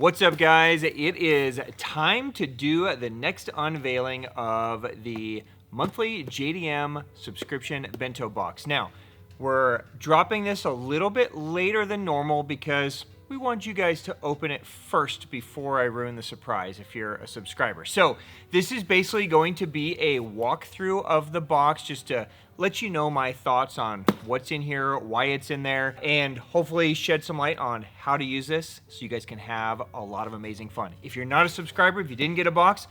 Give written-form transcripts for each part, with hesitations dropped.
What's up, guys? It is time to do the next unveiling of the monthly JDM subscription bento box. Now, we're dropping this a little bit later than normal because we want you guys to open it first before I ruin the surprise if you're a subscriber. So this is basically going to be a walkthrough of the box just to let you know my thoughts on what's in here, why it's in there, and hopefully shed some light on how to use this so you guys can have a lot of amazing fun. If you're not a subscriber, if you didn't get a box,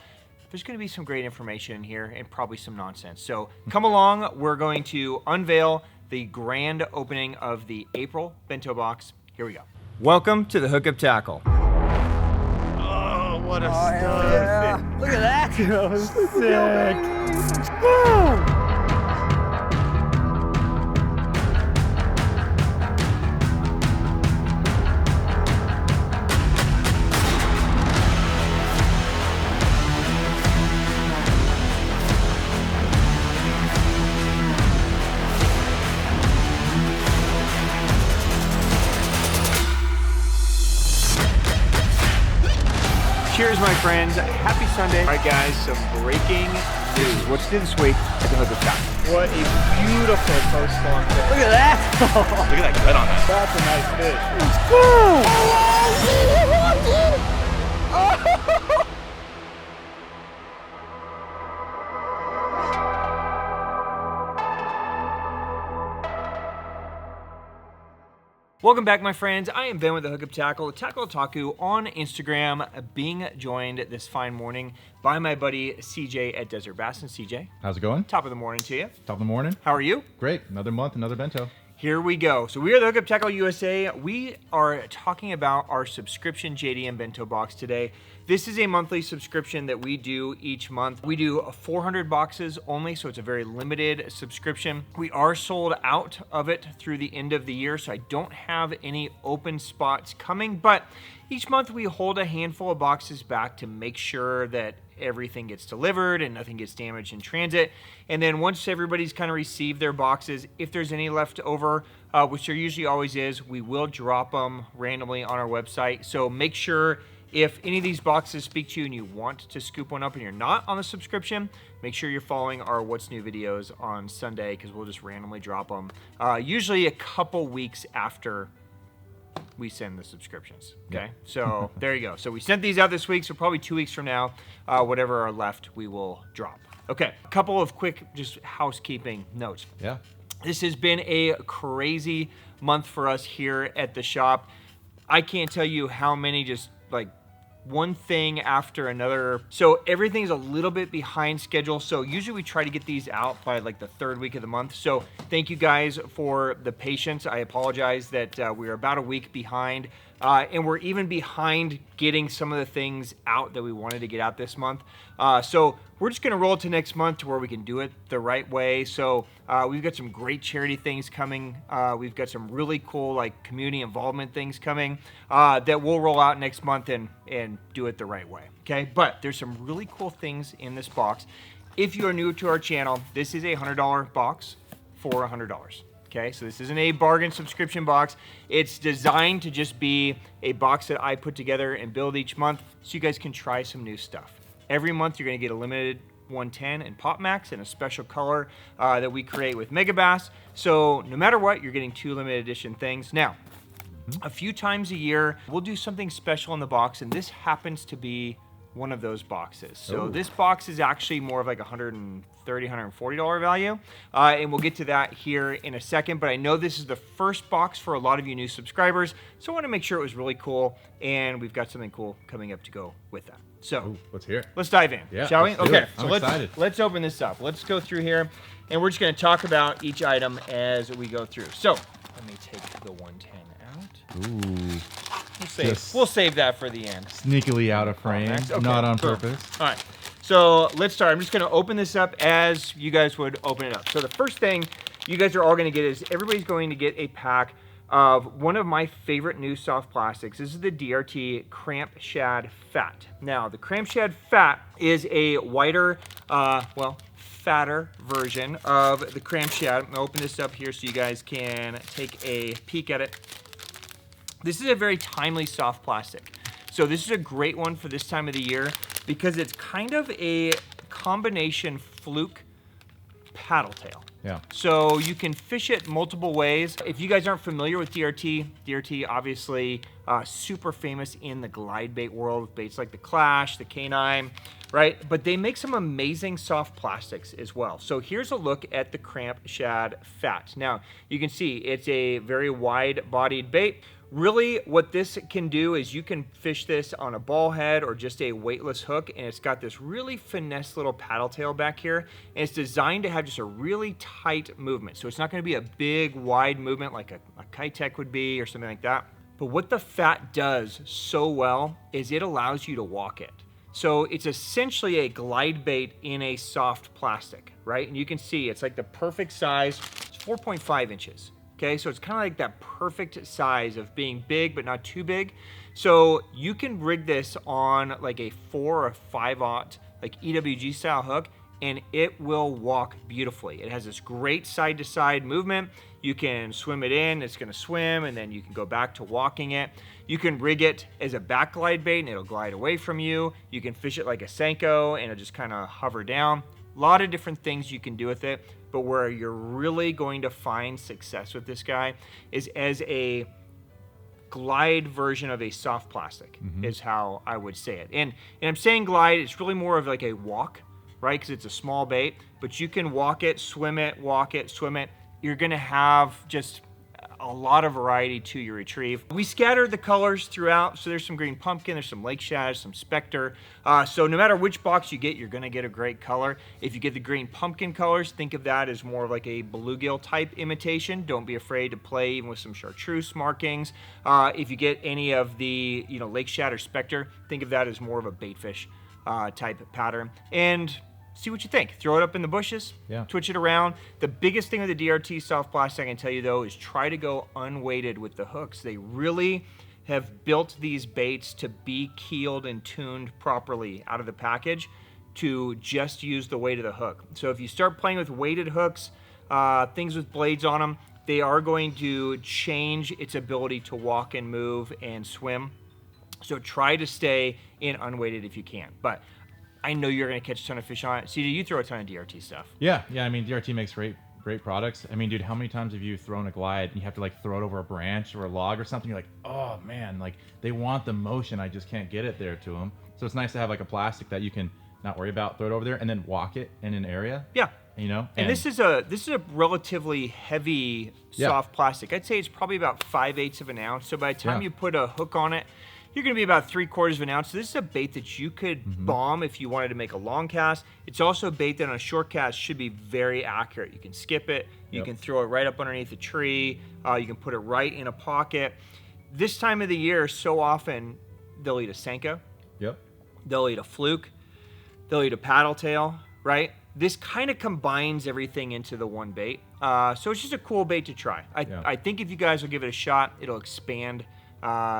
there's going to be some great information in here and probably some nonsense. So come along, we're going to unveil the grand opening of the April Bento Box. Here we go. Welcome to the Hookup Tackle. Oh, what a stud. Yeah. Look at that. That was sick. Woo! Cheers, my friends. Happy Sunday. All right, guys, some breaking news. What's new this week at the Hookup Tackle? What a beautiful post-spawn fish. Look at that. Look at that gut on that. That's a nice fish. Welcome back, my friends. I am Ben with the Hookup Tackle, Tackle Otaku on Instagram, being joined this fine morning by my buddy CJ at Desert Bass. And CJ, How's it going? top of the morning to you. Top of the morning. How are you? Great. Another month, another bento. Here we go. So we are the Hookup Tackle USA. We are talking about our subscription JDM Bento Box today. This is a monthly subscription that we do each month. We do 400 boxes only, so it's a very limited subscription. We are sold out of it through the end of the year, so I don't have any open spots coming, but each month we hold a handful of boxes back to make sure that everything gets delivered and nothing gets damaged in transit. And then once everybody's kind of received their boxes, if there's any left over, which there usually always is, we will drop them randomly on our website. So make sure if any of these boxes speak to you and you want to scoop one up and you're not on the subscription, make sure you're following our What's New videos on Sunday because we'll just randomly drop them, usually a couple weeks after we send the subscriptions. Okay, so there you go. So we sent these out this week, so probably 2 weeks from now, whatever are left, we will drop. Okay, a couple of quick just housekeeping notes. Yeah. This has been a crazy month for us here at the shop. I can't tell you how many just like one thing after another. So everything's a little bit behind schedule. So usually we try to get these out by like the third week of the month. So thank you guys for the patience. I apologize that we're about a week behind. And we're even behind getting some of the things out that we wanted to get out this month. So we're just gonna roll it to next month to where we can do it the right way. So we've got some great charity things coming. We've got some really cool like community involvement things coming that we'll roll out next month and do it the right way, okay? But there's some really cool things in this box. If you are new to our channel, this is a $100 box for $100. Okay, so this isn't a bargain subscription box. It's designed to just be a box that I put together and build each month so you guys can try some new stuff. Every month you're gonna get a limited 110 and Pop Max and a special color that we create with Megabass. So no matter what, you're getting 2 limited edition things. Now, a few times a year, we'll do something special in the box, and this happens to be one of those boxes. So this box is actually more of like $130, $140 value. And we'll get to that here in a second, but I know this is the first box for a lot of you new subscribers, so I want to make sure it was really cool, and we've got something cool coming up to go with that. So let's hear it. Let's dive in, Yeah, shall we? let's do Okay, it. so I'm excited. let's open this up. Let's go through here, and we're just going to talk about each item as we go through. So let me take the 110 out. Ooh. We'll save that for the end. Sneakily out of frame, Okay, not on boom. purpose. All right, so let's start. I'm just gonna open this up as you guys would open it up. So the first thing you guys are all gonna get is everybody's going to get a pack of one of my favorite new soft plastics. This is the DRT Cramp Shad FAT. Now, the Cramp Shad FAT is a whiter, well, fatter version of the Cramp Shad. I'm gonna open this up here so you guys can take a peek at it. This is a very timely soft plastic. So this is a great one for this time of the year because it's kind of a combination fluke paddle tail. Yeah. So you can fish it multiple ways. If you guys aren't familiar with DRT obviously super famous in the glide bait world with baits like the Clash, the K9, right? But they make some amazing soft plastics as well. So here's a look at the Cramp Shad FAT. Now you can see it's a very wide-bodied bait. Really, what this can do is you can fish this on a ball head or just a weightless hook, and it's got this really finesse little paddle tail back here, and it's designed to have just a really tight movement. So it's not going to be a big, wide movement like a Kitech would be or something like that. But what the FAT does so well is it allows you to walk it. So it's essentially a glide bait in a soft plastic, right? And you can see it's like the perfect size. It's 4.5 inches. Okay, so it's kind of like that perfect size of being big but not too big. So you can rig this on like a 4 or 5/0 like EWG style hook, and it will walk beautifully. It has this great side to side movement. You can swim it in, it's gonna swim, and then you can go back to walking it. You can rig it as a back glide bait and it'll glide away from you. You can fish it like a Senko and it'll just kind of hover down. A lot of different things you can do with it, but where you're really going to find success with this guy is as a glide version of a soft plastic, is how I would say it. And I'm saying glide, it's really more of like a walk, right? Because it's a small bait, but you can walk it, swim it, walk it, swim it. You're gonna have just a lot of variety to your retrieve. We scattered the colors throughout, so there's some green pumpkin, there's some lake shad, some specter. So no matter which box you get, you're gonna get a great color. If you get the green pumpkin colors, think of that as more of like a bluegill type imitation. Don't be afraid to play even with some chartreuse markings. If you get any of the lake shad or specter, think of that as more of a baitfish type pattern. And see what you think. Throw it up in the bushes, twitch it around. The biggest thing with the DRT soft plastic I can tell you though is try to go unweighted with the hooks. They really have built these baits to be keeled and tuned properly out of the package to just use the weight of the hook. So if you start playing with weighted hooks, things with blades on them, they are going to change its ability to walk and move and swim. So try to stay in unweighted if you can. But I know you're going to catch a ton of fish on it. CD, you throw a ton of DRT stuff. Yeah. I mean, DRT makes great products. I mean, dude, how many times have you thrown a glide and you have to like throw it over a branch or a log or something? You're like, oh man, like they want the motion. I just can't get it there to them. So it's nice to have like a plastic that you can not worry about, throw it over there and then walk it in an area. Yeah. And this is a relatively heavy soft plastic. I'd say it's probably about 5/8 of an ounce. So by the time you put a hook on it, you're going to be about 3/4 of an ounce. So this is a bait that you could bomb if you wanted to make a long cast. It's also a bait that on a short cast should be very accurate. You can skip it. You can throw it right up underneath a tree. You can put it right in a pocket. This time of the year, so often, they'll eat a Senko. They'll eat a fluke. They'll eat a paddle tail, right? This kind of combines everything into the one bait. So it's just a cool bait to try. I think if you guys will give it a shot, it'll expand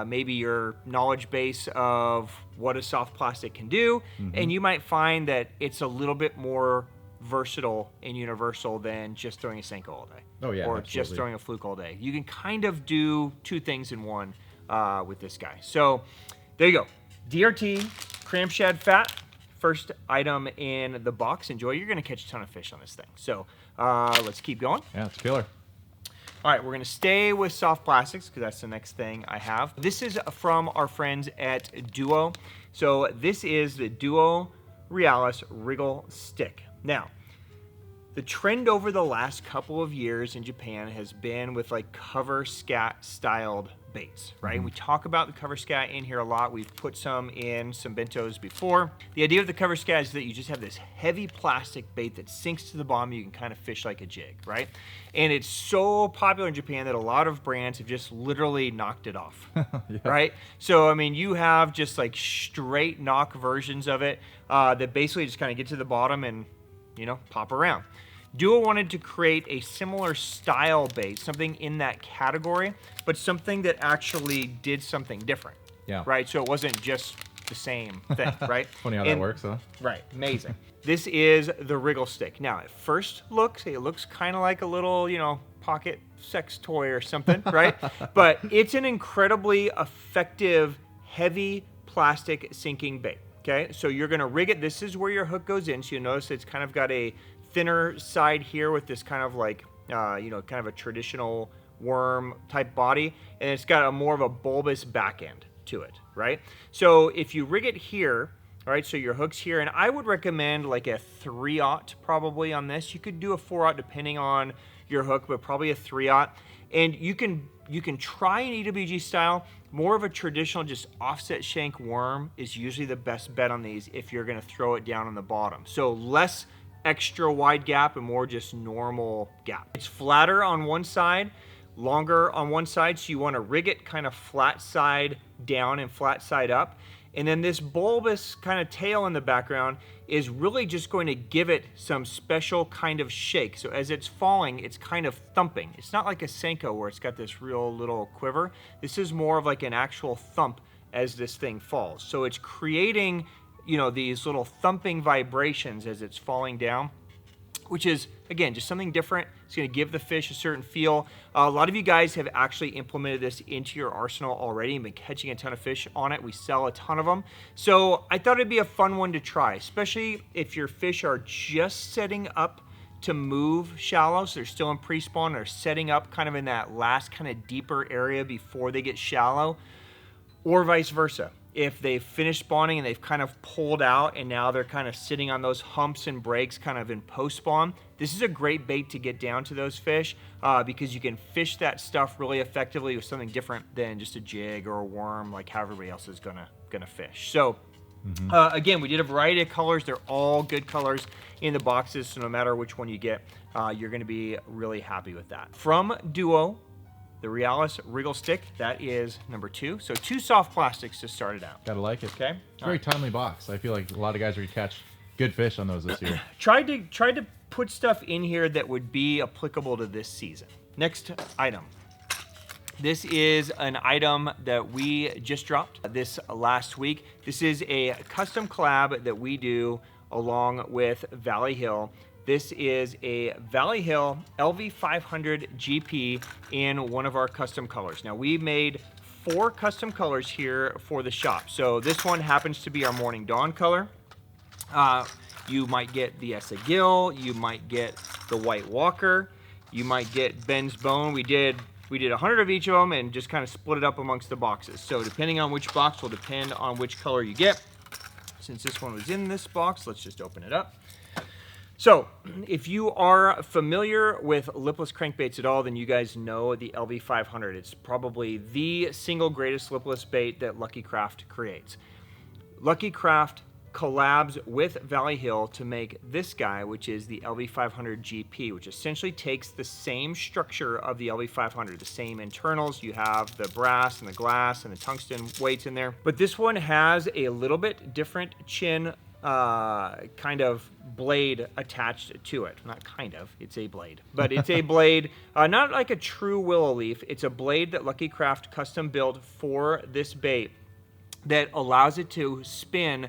maybe your knowledge base of what a soft plastic can do, and you might find that it's a little bit more versatile and universal than just throwing a Senko all day. Oh yeah, or absolutely. just throwing a fluke all day. You can kind of do two things in one with this guy. So there you go. DRT Cramp Shad FAT, first item in the box. Enjoy. You're going to catch a ton of fish on this thing. So let's keep going. Yeah, it's killer. All right, we're gonna stay with soft plastics because that's the next thing I have. This is from our friends at Duo. So this is the Duo Realis Wriggle Stick. Now, the trend over the last couple of years in Japan has been with like cover scat styled baits, right? We talk about the cover scat in here a lot. We've put some in some bentos before. The idea of the cover scat is that you just have this heavy plastic bait that sinks to the bottom. You can kind of fish like a jig, right? And it's so popular in Japan that a lot of brands have just literally knocked it off, right? So, I mean, you have just like straight knock versions of it that basically just kind of get to the bottom and, pop around. Duo wanted to create a similar style bait, something in that category, but something that actually did something different. Right? So it wasn't just the same thing, right? Funny how that works, huh? Right. Amazing. This is the Wriggle stick. Now, at first looks, it looks kind of like a little, pocket sex toy or something, right? But it's an incredibly effective, heavy plastic sinking bait. Okay, so you're gonna rig it. This is where your hook goes in. So you'll notice it's kind of got a thinner side here with this kind of like, kind of a traditional worm type body, and it's got a more of a bulbous back end to it, right? So if you rig it here, all right, so your hook's here, and I would recommend like a 3/0 probably on this. You could do a 4/0 depending on your hook, but probably a 3/0. And you can try an EWG style. More of a traditional just offset shank worm is usually the best bet on these if you're gonna throw it down on the bottom. So less extra wide gap and more just normal gap. It's flatter on one side, longer on one side, so you wanna rig it kind of flat side down and flat side up. And then this bulbous kind of tail in the background is really just going to give it some special kind of shake. So as it's falling, it's kind of thumping. It's not like a Senko where it's got this real little quiver. This is more of like an actual thump as this thing falls. So it's creating, these little thumping vibrations as it's falling down, which is, again, just something different. It's gonna give the fish a certain feel. A lot of you guys have actually implemented this into your arsenal already and been catching a ton of fish on it. We sell a ton of them. So I thought it'd be a fun one to try, especially if your fish are just setting up to move shallow, so they're still in pre-spawn, they're setting up kind of in that last kind of deeper area before they get shallow, or vice versa. If they've finished spawning and they've kind of pulled out and now they're kind of sitting on those humps and breaks kind of in post-spawn, this is a great bait to get down to those fish because you can fish that stuff really effectively with something different than just a jig or a worm, like how everybody else is gonna fish. So again, we did a variety of colors. They're all good colors in the boxes, so no matter which one you get, you're gonna be really happy with that. From Duo, the Realis Wriggle Stick, that is number 2. So 2 soft plastics to start it out. Gotta like it. Okay. It's a very timely box. I feel like a lot of guys are gonna catch good fish on those this year. Tried to put stuff in here that would be applicable to this season. Next item. This is an item that we just dropped this last week. This is a custom collab that we do along with Valley Hill. This is a Valley Hill LV500 GP in one of our custom colors. Now, we made 4 custom colors here for the shop. So this one happens to be our Morning Dawn color. You might get the Essa Gill, you might get the White Walker, you might get Ben's Bone. We did 100 of each of them and just kind of split it up amongst the boxes. So depending on which box will depend on which color you get. Since this one was in this box, let's just open it up. So, if you are familiar with lipless crankbaits at all, then you guys know the LV500. It's probably the single greatest lipless bait that Lucky Craft creates. Lucky Craft collabs with Valley Hill to make this guy, which is the LV500 GP, which essentially takes the same structure of the LV500, the same internals. You have the brass and the glass and the tungsten weights in there. But this one has a little bit different chin kind of blade attached to it. Not kind of, it's a blade. But it's a blade, not like a true willow leaf. It's a blade that Lucky Craft custom built for this bait that allows it to spin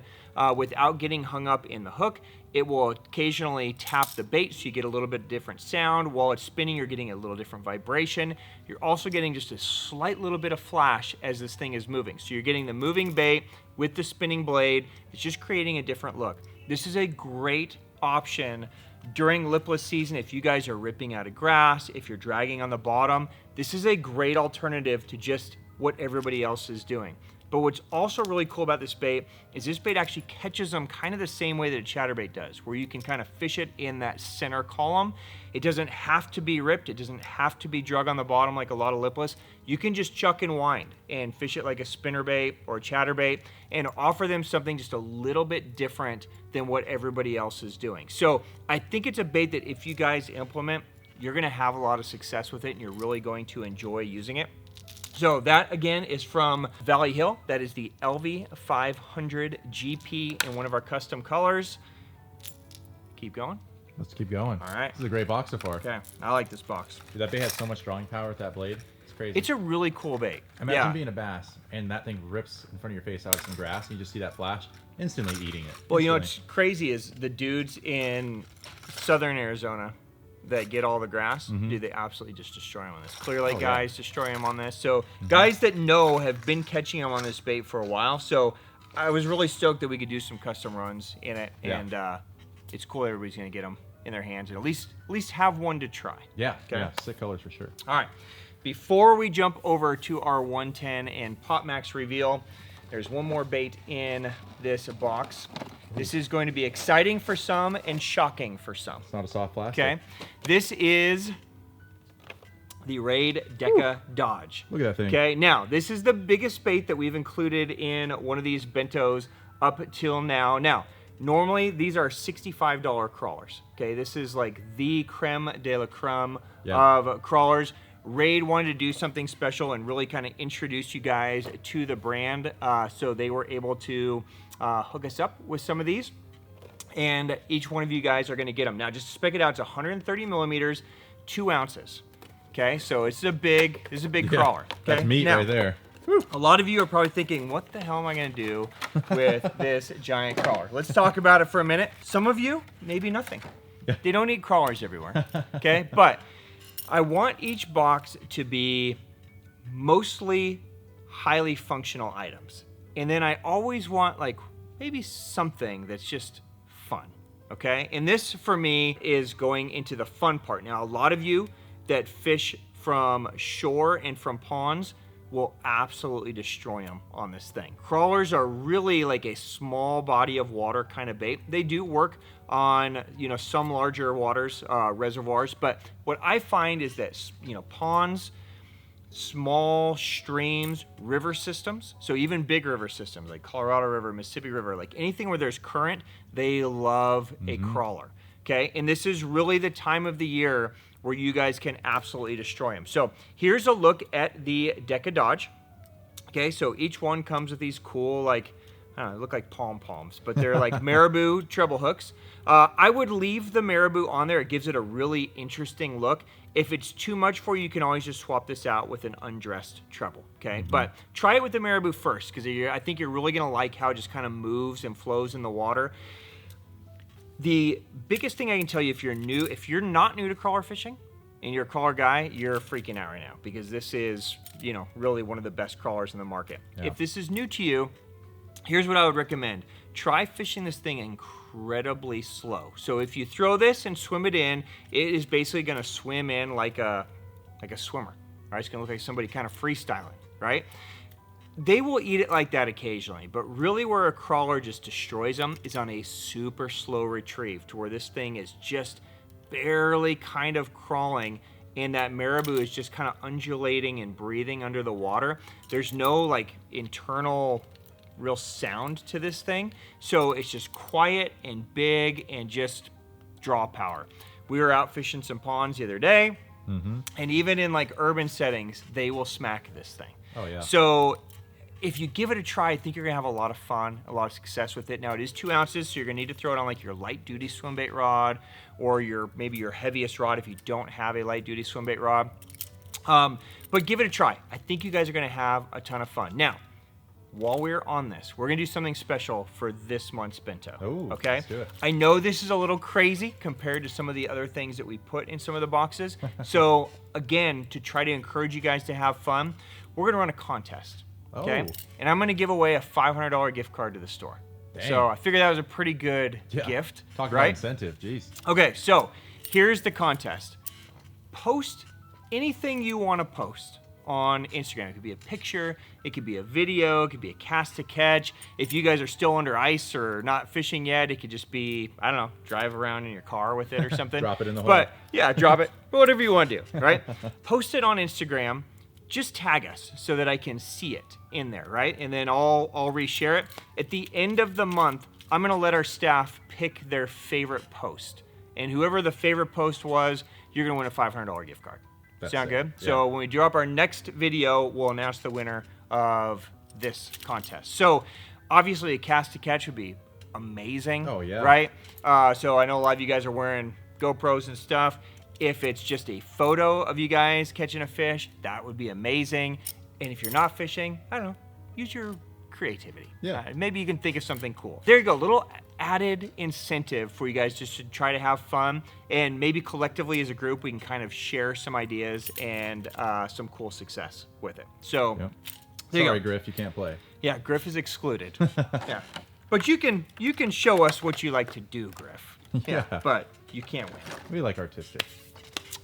without getting hung up in the hook. It will occasionally tap the bait so you get a little bit different sound. While it's spinning, you're getting a little different vibration. You're also getting just a slight little bit of flash as this thing is moving. So you're getting the moving bait with the spinning blade. It's just creating a different look. This is a great option during lipless season if you guys are ripping out of grass, if you're dragging on the bottom. This is a great alternative to just what everybody else is doing. But what's also really cool about this bait is this bait actually catches them kind of the same way that a chatterbait does, where you can kind of fish it in that center column. It doesn't have to be ripped. It doesn't have to be drug on the bottom like a lot of lipless. You can just chuck and wind and fish it like a spinnerbait or a chatterbait and offer them something just a little bit different than what everybody else is doing. So I think it's a bait that if you guys implement, you're gonna have a lot of success with it and you're really going to enjoy using it. So that, again, is from Valley Hill. That is the LV500 GP in one of our custom colors. Keep going. Let's keep going. All right. This is a great box so far. Okay, I like this box. Dude, that bait has so much drawing power with that blade. It's crazy. It's a really cool bait. Imagine being a bass and that thing rips in front of your face out of some grass and you just see that flash, instantly eating it. Well, you know what's crazy is the dudes in southern Arizona that get all the grass, dude, they absolutely just destroy them on this. Clear Lake guys destroy them on this. So guys that know have been catching them on this bait for a while. So I was really stoked that we could do some custom runs in it, Yeah. and it's cool everybody's gonna get them in their hands and at least have one to try. Yeah, Okay. yeah, sick colors for sure. All right, before we jump over to our 110 and Pop Max reveal, there's one more bait in this box. This is going to be exciting for some and shocking for some. It's not a soft plastic. Okay, this is the Raid Deka Dodge. Look at that thing. Okay, now this is the biggest bait that we've included in one of these bentos up till now. Now, normally these are $65 crawlers. Okay, this is like the creme de la creme of crawlers. Raid wanted to do something special and really kind of introduce you guys to the brand, so they were able to hook us up with some of these, and each one of you guys are going to get them. Now, just to spec it out, it's 130 millimeters, 2 ounces. Okay, so this is a big crawler. Okay? That's meat Now, right there. a lot of you are probably thinking, what the hell am I going to do with this giant crawler? Let's talk about it for a minute. Some of you, maybe nothing. They don't need crawlers everywhere. Okay, but I want each box to be mostly highly functional items. And then I always want like maybe something that's just fun. Okay, and this for me is going into the fun part. Now, a lot of you that fish from shore and from ponds will absolutely destroy them on this thing. Crawlers are really like a small body of water kind of bait. They do work on, you know, some larger waters, reservoirs, but what I find is that, you know, ponds, small streams, river systems, so even big river systems like Colorado River, Mississippi River, like anything where there's current, they love a crawler. Okay, and this is really the time of the year where you guys can absolutely destroy them. So here's a look at the Deka Dodge. Okay, so each one comes with these cool, like, I don't know, they look like pom-poms, but they're like marabou treble hooks. I would leave the marabou on there. It gives it a really interesting look. If it's too much for you, you can always just swap this out with an undressed treble, okay? But try it with the marabou first, because I think you're really gonna like how it just kind of moves and flows in the water. The biggest thing I can tell you, if you're not new to crawler fishing and you're a crawler guy, you're freaking out right now, because this is, you know, really one of the best crawlers in the market. Yeah. If this is new to you, here's what I would recommend. Try fishing this thing incredibly slow. So if you throw this and swim it in, it is basically gonna swim in like a swimmer, right? It's gonna look like somebody kind of freestyling, right? They will eat it like that occasionally, but really where a crawler just destroys them is on a super slow retrieve, to where this thing is just barely kind of crawling and that marabou is just kind of undulating and breathing under the water. There's no like internal real sound to this thing, so it's just quiet and big and just draw power. We were out fishing some ponds the other day, and even in like urban settings, they will smack this thing. Oh yeah. So if you give it a try, I think you're gonna have a lot of fun, a lot of success with it. Now, it is 2 ounces, so you're gonna need to throw it on like your light duty swim bait rod, or maybe your heaviest rod if you don't have a light duty swim bait rod. But give it a try. I think you guys are gonna have a ton of fun. Now, while we're on this, we're gonna do something special for this month's bento. Oh, okay? let's do it. I know this is a little crazy compared to some of the other things that we put in some of the boxes. So again, to try to encourage you guys to have fun, we're gonna run a contest. Okay, Oh. and I'm gonna give away a $500 gift card to the store. Dang. So I figured that was a pretty good gift, Talk about right? incentive, jeez. Okay, so here's the contest. Post anything you want to post on Instagram. It could be a picture, it could be a video, it could be a cast to catch. If you guys are still under ice or not fishing yet, it could just be, I don't know, drive around in your car with it or something. Drop it in the hole. But yeah, drop it, whatever you want to do, right? Post it on Instagram. Just tag us so that I can see it in there, right? And then I'll reshare it. At the end of the month, I'm gonna let our staff pick their favorite post. And whoever the favorite post was, you're gonna win a $500 gift card. That's Sound it. good? Yeah. So when we drop our next video, we'll announce the winner of this contest. So obviously a cast to catch would be amazing. Oh, yeah. Right? So I know a lot of you guys are wearing GoPros and stuff. If it's just a photo of you guys catching a fish, that would be amazing. And if you're not fishing, I don't know, use your creativity. Yeah. Maybe you can think of something cool. There you go, little added incentive for you guys just to try to have fun. And maybe collectively as a group, we can kind of share some ideas and some cool success with it. So, Yep. there you Sorry, go. Griff, you can't play. Yeah, Griff is excluded. Yeah. But you can show us what you like to do, Griff. Yeah. But you can't win. We like artistic.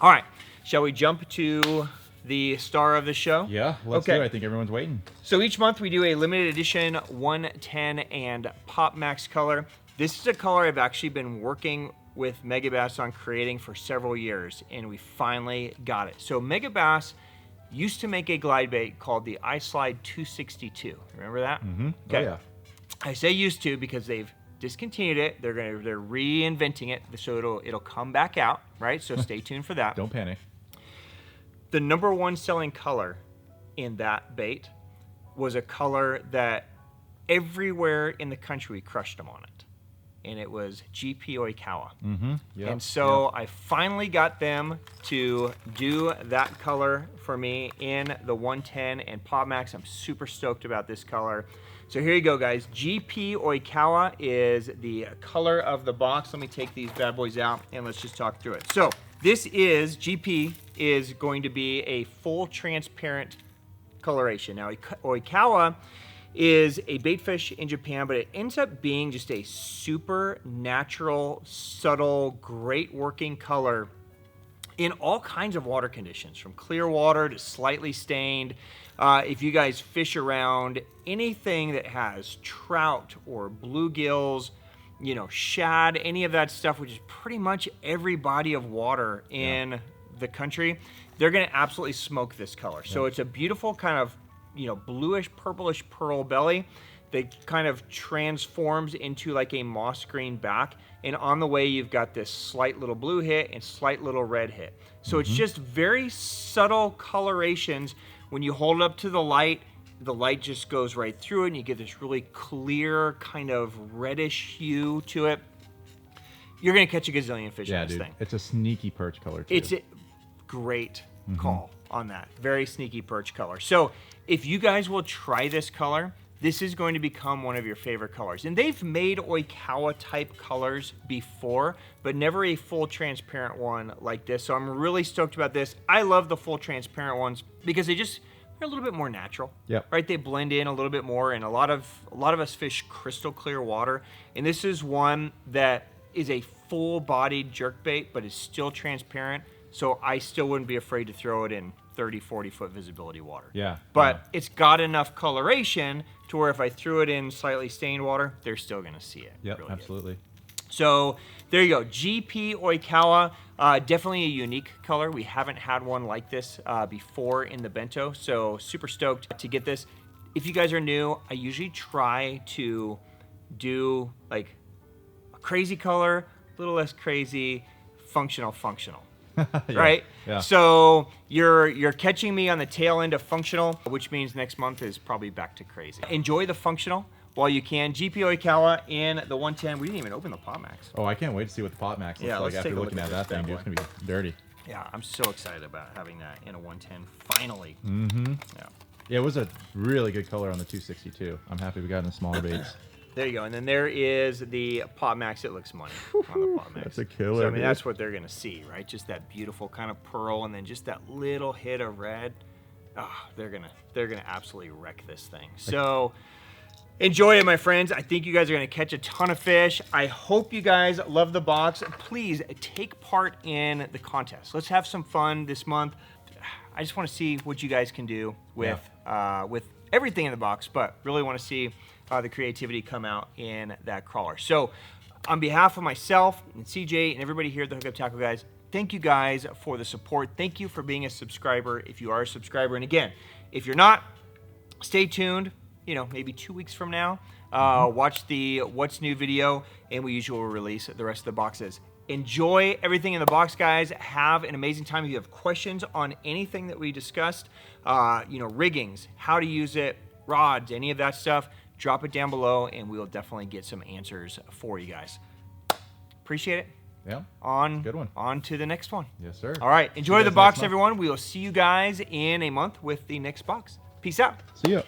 All right. Shall we jump to the star of the show? Yeah, let's do it. I think everyone's waiting. So each month we do a limited edition 110 and Pop Max color. This is a color I've actually been working with Megabass on creating for several years, and we finally got it. So Megabass used to make a glide bait called the iSlide 262. Remember that? Mm-hmm. Okay. Oh, yeah. I say used to because they've discontinued it. They're reinventing it, so it'll come back out, right? So stay tuned for that. Don't panic. The #1 selling color in that bait was a color that everywhere in the country we crushed them on it. And it was GP Oikawa. Mm-hmm. Yep. And so I finally got them to do that color for me in the 110 and Pop Max. I'm super stoked about this color. So here you go, guys. GP Oikawa is the color of the box. Let me take these bad boys out and let's just talk through it. So GP is going to be a full transparent coloration. Now Oikawa is a bait fish in Japan, but it ends up being just a super natural, subtle, great working color in all kinds of water conditions, from clear water to slightly stained. If you guys fish around anything that has trout or bluegills, you know, shad, any of that stuff, which is pretty much every body of water in the country, they're gonna absolutely smoke this color. So it's a beautiful kind of, you know, bluish, purplish pearl belly that kind of transforms into like a moss green back. And on the way, you've got this slight little blue hit and slight little red hit. So it's just very subtle colorations. When you hold it up to the light just goes right through it and you get this really clear kind of reddish hue to it. You're gonna catch a gazillion fish in this thing. It's a sneaky perch color too. It's a great call on that. Very sneaky perch color. So if you guys will try this color, this is going to become one of your favorite colors. And they've made Oikawa type colors before, but never a full transparent one like this. So I'm really stoked about this. I love the full transparent ones because they're a little bit more natural. Yep. Right? They blend in a little bit more, and a lot of us fish crystal clear water. And this is one that is a full-bodied jerkbait, but is still transparent. So I still wouldn't be afraid to throw it in 30, 40 foot visibility water. Yeah. But it's got enough coloration to where if I threw it in slightly stained water, they're still gonna see it. Yep, really absolutely. Good. So there you go, GP Oikawa, definitely a unique color. We haven't had one like this before in the bento, so super stoked to get this. If you guys are new, I usually try to do like a crazy color, a little less crazy, functional. Right? Yeah. So you're catching me on the tail end of functional, which means next month is probably back to crazy. Enjoy the functional while you can. GP Oikawa in the 110. We didn't even open the Pop Max. Oh, I can't wait to see what the Pop Max looks like after looking at that thing, dude. It's gonna be dirty. Yeah, I'm so excited about having that in a 110 finally. Mm-hmm. Yeah, it was a really good color on the 262. I'm happy we got in the smaller baits. There you go. And then there is the Pop Max. It looks money on the Pop Max. That's a killer. So, I mean, that's what they're going to see, right? Just that beautiful kind of pearl and then just that little hit of red. Oh, they're gonna absolutely wreck this thing. So enjoy it, my friends. I think you guys are going to catch a ton of fish. I hope you guys love the box. Please take part in the contest. Let's have some fun this month. I just want to see what you guys can do with everything in the box, but really want to see the creativity come out in that crawler. So on behalf of myself and CJ and everybody here at the Hookup Tackle Guys, thank you guys for the support. Thank you for being a subscriber if you are a subscriber. And again, if you're not, stay tuned. You know, maybe 2 weeks from now, watch the What's New video, and we usually will release the rest of the boxes. Enjoy everything in the box, guys. Have an amazing time. If you have questions on anything that we discussed, you know, riggings, how to use it, rods, any of that stuff, drop it down below, and we'll definitely get some answers for you guys. Appreciate it. Yeah. Good one. On to the next one. Yes, sir. All right. Enjoy the box, everyone. We will see you guys in a month with the next box. Peace out. See ya.